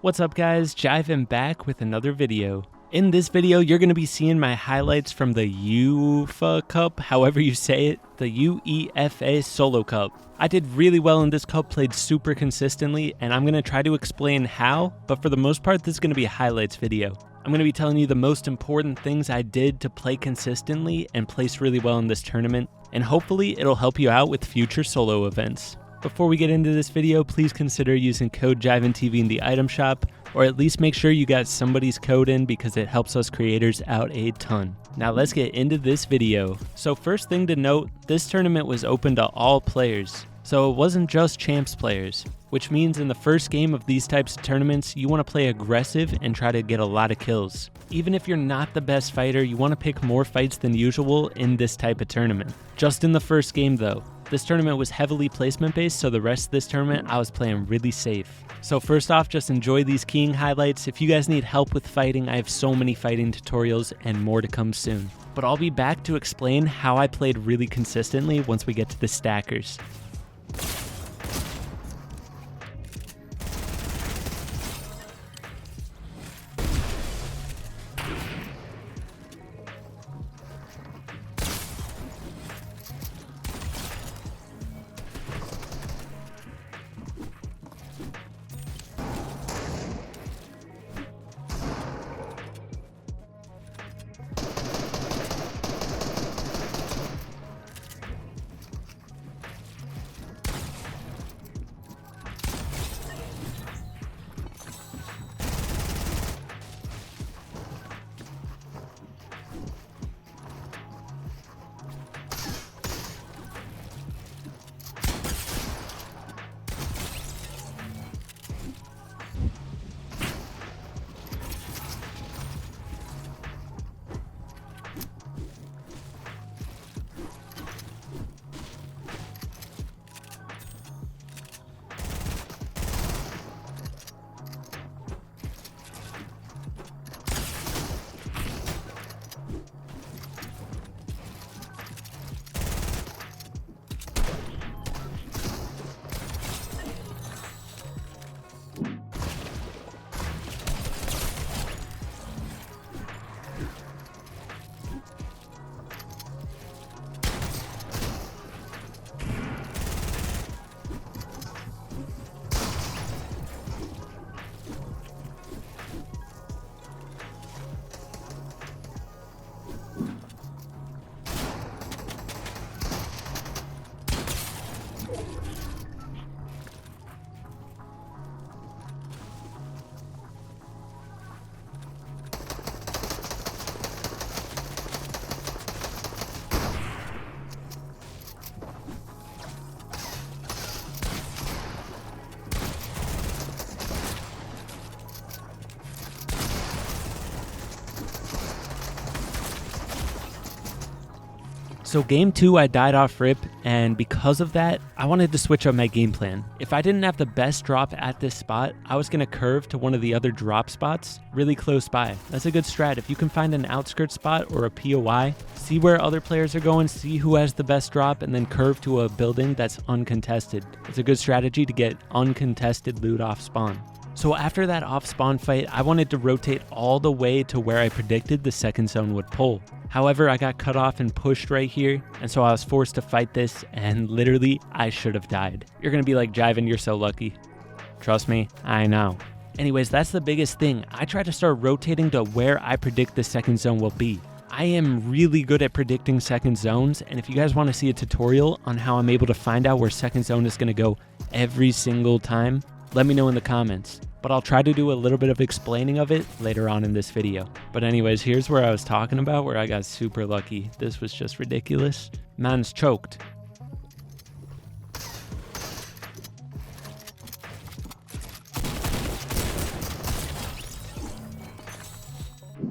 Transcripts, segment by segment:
What's up guys, Jivan back with another video. In this video, you're going to be seeing my highlights from the UEFA Cup, however you say it, the UEFA Solo Cup. I did really well in this cup, played super consistently, and I'm going to try to explain how, but for the most part, this is going to be a highlights video. I'm going to be telling you the most important things I did to play consistently and place really well in this tournament, and hopefully it'll help you out with future solo events. Before we get into this video, please consider using code JivanTV in the item shop, or at least make sure you got somebody's code in because it helps us creators out a ton. Now let's get into this video. So first thing to note, this tournament was open to all players. So it wasn't just champs players, which means in the first game of these types of tournaments, you want to play aggressive and try to get a lot of kills. Even if you're not the best fighter, you want to pick more fights than usual in this type of tournament. Just in the first game though. This tournament was heavily placement based, so the rest of this tournament I was playing really safe. So first off, just enjoy these keying highlights. If you guys need help with fighting, I have so many fighting tutorials and more to come soon. But I'll be back to explain how I played really consistently once we get to the stackers. So game 2 I died off rip, and because of that, I wanted to switch up my game plan. If I didn't have the best drop at this spot, I was going to curve to one of the other drop spots really close by. That's a good strat. If you can find an outskirt spot or a POI, see where other players are going, see who has the best drop, and then curve to a building that's uncontested. It's a good strategy to get uncontested loot off spawn. So after that off spawn fight, I wanted to rotate all the way to where I predicted the second zone would pull. However, I got cut off and pushed right here, and so I was forced to fight this, and literally, I should have died. You're gonna be like, Jivan, you're so lucky. Trust me, I know. Anyways, that's the biggest thing. I try to start rotating to where I predict the second zone will be. I am really good at predicting second zones, and if you guys want to see a tutorial on how I'm able to find out where second zone is gonna go every single time, let me know in the comments. But I'll try to do a little bit of explaining of it later on in this video. But anyways, here's where I was talking about where I got super lucky. This was just ridiculous. Man's choked.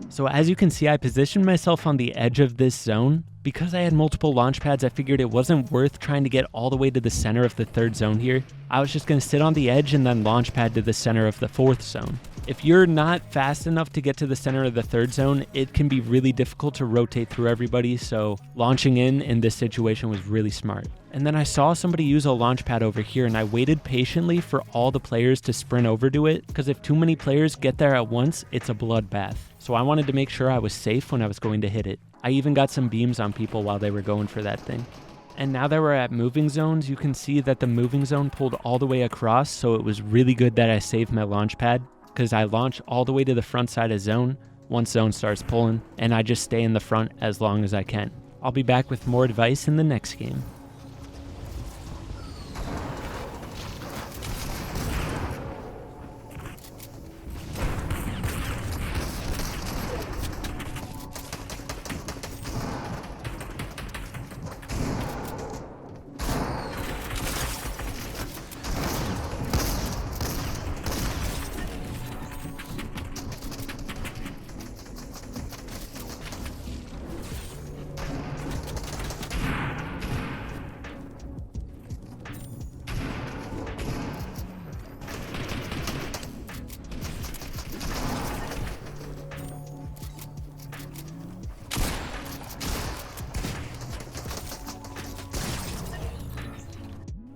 So as you can see, I positioned myself on the edge of this zone. Because I had multiple launch pads, I figured it wasn't worth trying to get all the way to the center of the third zone here. I was just going to sit on the edge and then launch pad to the center of the fourth zone. If you're not fast enough to get to the center of the third zone, it can be really difficult to rotate through everybody, so launching in this situation was really smart. And then I saw somebody use a launch pad over here, and I waited patiently for all the players to sprint over to it, because if too many players get there at once, it's a bloodbath. So I wanted to make sure I was safe when I was going to hit it. I even got some beams on people while they were going for that thing. And now that we're at moving zones, you can see that the moving zone pulled all the way across, so it was really good that I saved my launch pad, because I launch all the way to the front side of zone once zone starts pulling, and I just stay in the front as long as I can. I'll be back with more advice in the next game.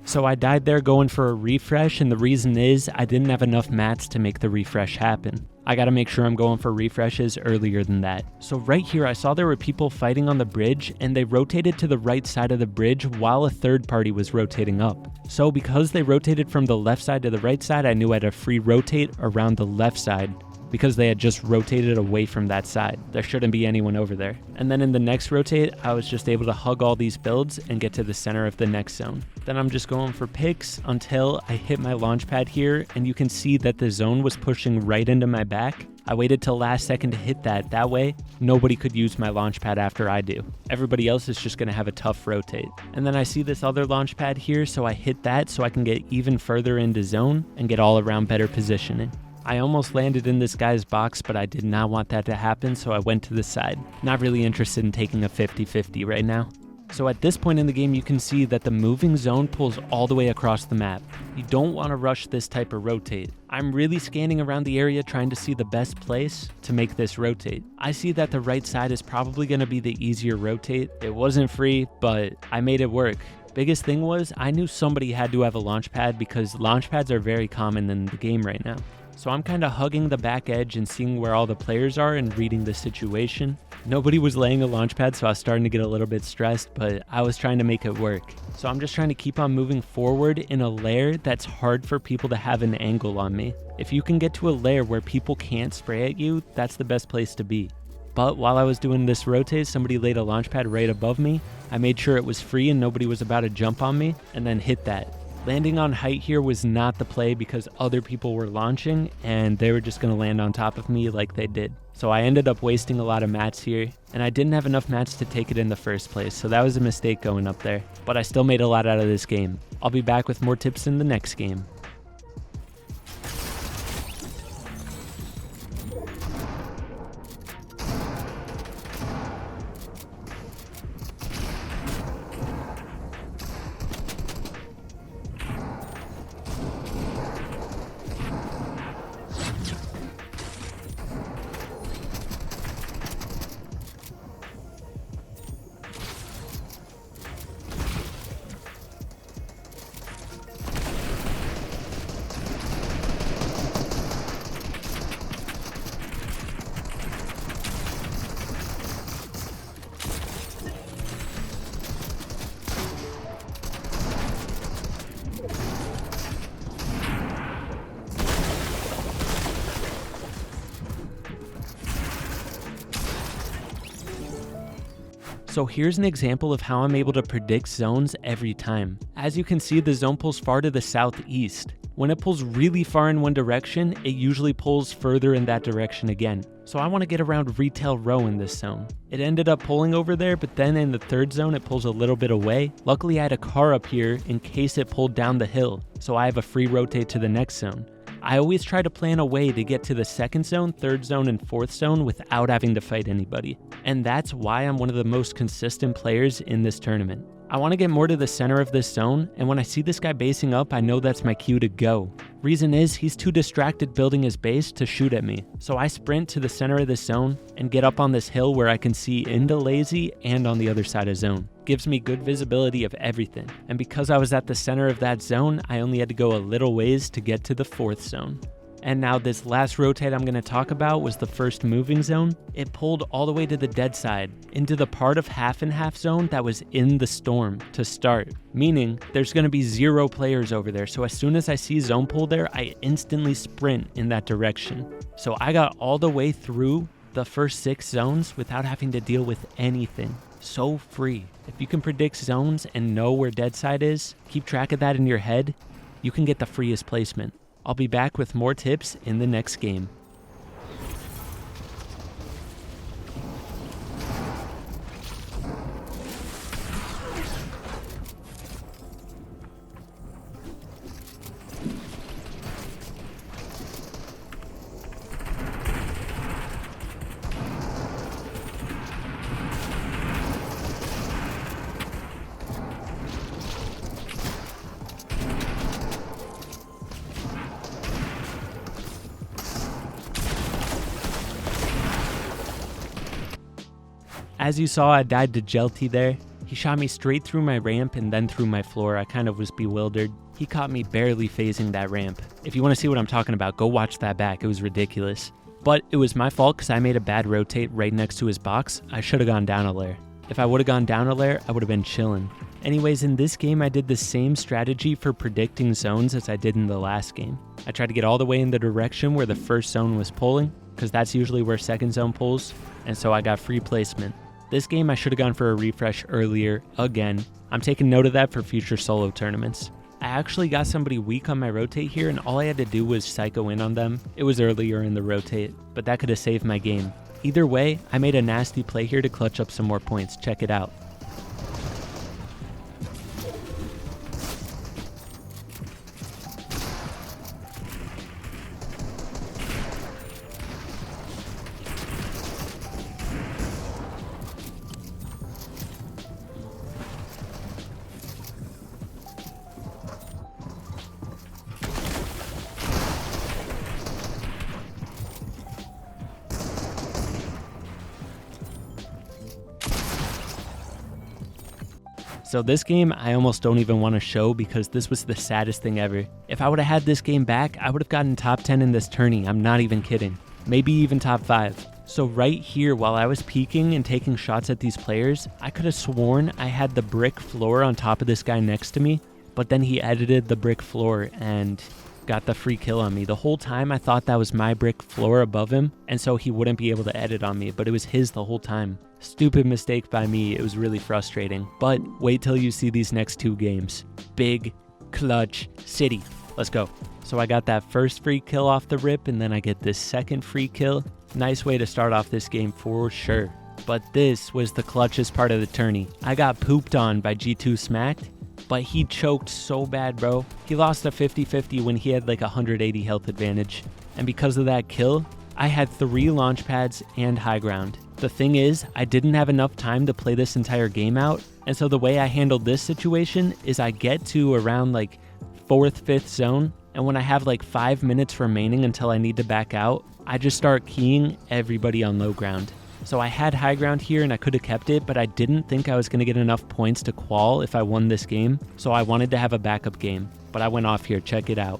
So I died there going for a refresh, and the reason is I didn't have enough mats to make the refresh happen. I gotta make sure I'm going for refreshes earlier than that. So right here I saw there were people fighting on the bridge, and they rotated to the right side of the bridge while a third party was rotating up. So because they rotated from the left side to the right side, I knew I had a free rotate around the left side, because they had just rotated away from that side. There shouldn't be anyone over there. And then in the next rotate, I was just able to hug all these builds and get to the center of the next zone. Then I'm just going for picks until I hit my launch pad here, and you can see that the zone was pushing right into my back. I waited till last second to hit that. That way, nobody could use my launch pad after I do. Everybody else is just gonna have a tough rotate. And then I see this other launch pad here, so I hit that so I can get even further into zone and get all around better positioning. I almost landed in this guy's box, but I did not want that to happen, so I went to the side. Not really interested in taking a 50-50 right now. So at this point in the game, you can see that the moving zone pulls all the way across the map. You don't want to rush this type of rotate. I'm really scanning around the area trying to see the best place to make this rotate. I see that the right side is probably going to be the easier rotate. It wasn't free, but I made it work. Biggest thing was I knew somebody had to have a launch pad because launch pads are very common in the game right now. So I'm kind of hugging the back edge and seeing where all the players are and reading the situation. Nobody was laying a launch pad, so I was starting to get a little bit stressed, but I was trying to make it work. So I'm just trying to keep on moving forward in a layer that's hard for people to have an angle on me. If you can get to a layer where people can't spray at you, that's the best place to be. But while I was doing this rotate, somebody laid a launch pad right above me. I made sure it was free and nobody was about to jump on me, and then hit that. Landing on height here was not the play because other people were launching and they were just going to land on top of me like they did. So I ended up wasting a lot of mats here, and I didn't have enough mats to take it in the first place, so that was a mistake going up there. But I still made a lot out of this game. I'll be back with more tips in the next game. So here's an example of how I'm able to predict zones every time. As you can see, the zone pulls far to the southeast. When it pulls really far in one direction, it usually pulls further in that direction again. So I want to get around retail row in this zone. It ended up pulling over there, but then in the third zone, it pulls a little bit away. Luckily, I had a car up here in case it pulled down the hill, so I have a free rotate to the next zone. I always try to plan a way to get to the second zone, third zone, and fourth zone without having to fight anybody. And that's why I'm one of the most consistent players in this tournament. I want to get more to the center of this zone, and when I see this guy basing up, I know that's my cue to go. Reason is, he's too distracted building his base to shoot at me. So I sprint to the center of this zone and get up on this hill where I can see into lazy and on the other side of zone. Gives me good visibility of everything. And because I was at the center of that zone, I only had to go a little ways to get to the 4th zone. And now this last rotate I'm going to talk about was the first moving zone. It pulled all the way to the dead side, into the part of half and half zone that was in the storm to start. Meaning, there's going to be 0 players over there, so as soon as I see zone pull there, I instantly sprint in that direction. So I got all the way through the first 6 zones without having to deal with anything. So free. If you can predict zones and know where dead side is, keep track of that in your head, you can get the freest placement. I'll be back with more tips in the next game. As you saw, I died to Jelty there. He shot me straight through my ramp and then through my floor. I kind of was bewildered. He caught me barely phasing that ramp. If you want to see what I'm talking about, go watch that back. It was ridiculous. But it was my fault because I made a bad rotate right next to his box. I should have gone down a layer. If I would have gone down a layer, I would have been chilling. Anyways, in this game, I did the same strategy for predicting zones as I did in the last game. I tried to get all the way in the direction where the first zone was pulling, because that's usually where second zone pulls, and so I got free placement. This game, I should have gone for a refresh earlier, again. I'm taking note of that for future solo tournaments. I actually got somebody weak on my rotate here, and all I had to do was psycho in on them. It was earlier in the rotate, but that could have saved my game. Either way, I made a nasty play here to clutch up some more points. Check it out. So this game, I almost don't even want to show because this was the saddest thing ever. If I would have had this game back, I would have gotten top 10 in this tourney. I'm not even kidding. Maybe even top 5. So right here, while I was peeking and taking shots at these players, I could have sworn I had the brick floor on top of this guy next to me, but then he edited the brick floor and got the free kill on me. The whole time I thought that was my brick floor above him, and so he wouldn't be able to edit on me, but it was his the whole time. Stupid mistake by me. It was really frustrating. But wait till you see these next 2 games. Big, clutch, city. Let's go. So I got that first free kill off the rip, and then I get this second free kill. Nice way to start off this game for sure. But this was the clutchest part of the tourney. I got pooped on by G2 Smacked, but he choked so bad, bro. He lost a 50-50 when he had like 180 health advantage. And because of that kill, I had 3 launch pads and high ground. The thing is, I didn't have enough time to play this entire game out, and so the way I handled this situation is I get to around like 4th, 5th zone, and when I have like 5 minutes remaining until I need to back out, I just start keying everybody on low ground. So I had high ground here and I could have kept it, but I didn't think I was going to get enough points to qual if I won this game, so I wanted to have a backup game. But I went off here, check it out.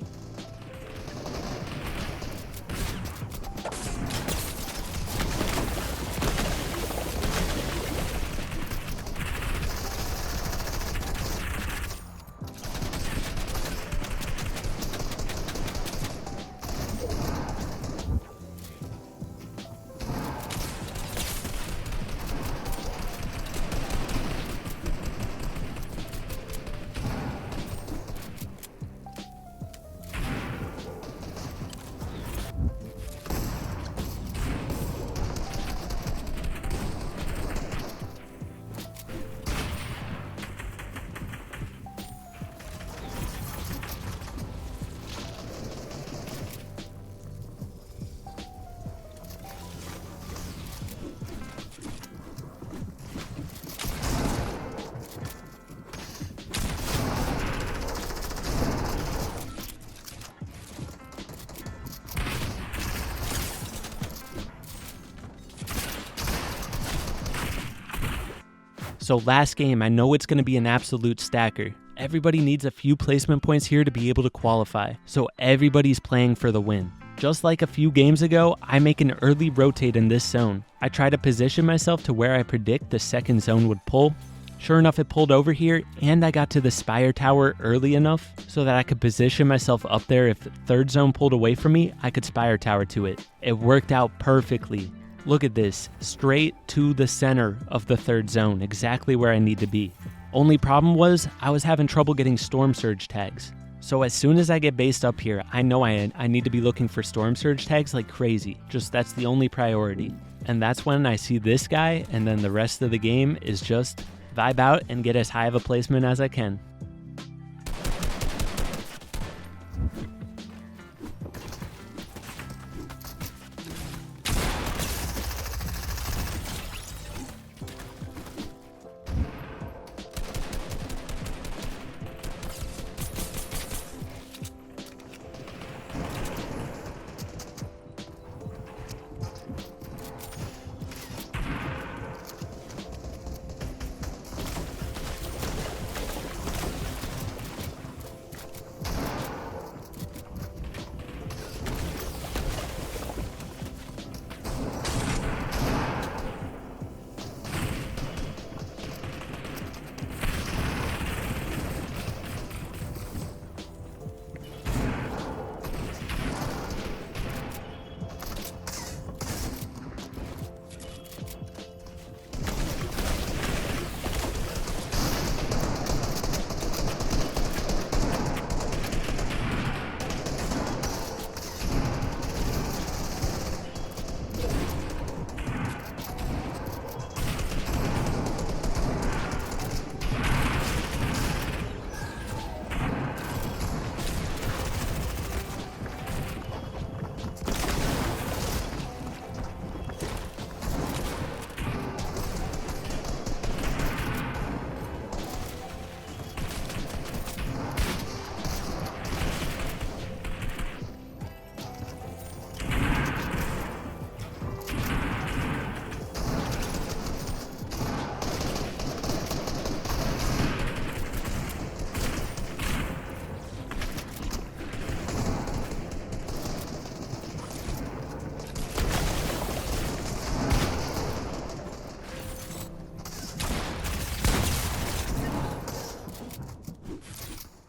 So last game, I know it's going to be an absolute stacker. Everybody needs a few placement points here to be able to qualify, so everybody's playing for the win. Just like a few games ago, I make an early rotate in this zone. I try to position myself to where I predict the second zone would pull. Sure enough, it pulled over here, and I got to the Spire Tower early enough so that I could position myself up there. If the third zone pulled away from me, I could Spire Tower to it. It worked out perfectly. Look at this, straight to the center of the third zone, exactly where I need to be. Only problem was, I was having trouble getting Storm Surge tags. So as soon as I get based up here, I know I need to be looking for Storm Surge tags like crazy. Just that's the only priority. And that's when I see this guy, and then the rest of the game is just vibe out and get as high of a placement as I can.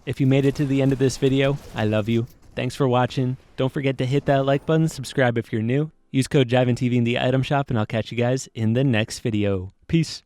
If you made it to the end of this video, I love you. Thanks for watching. Don't forget to hit that like button, subscribe if you're new. Use code JivanTV in the item shop, and I'll catch you guys in the next video. Peace.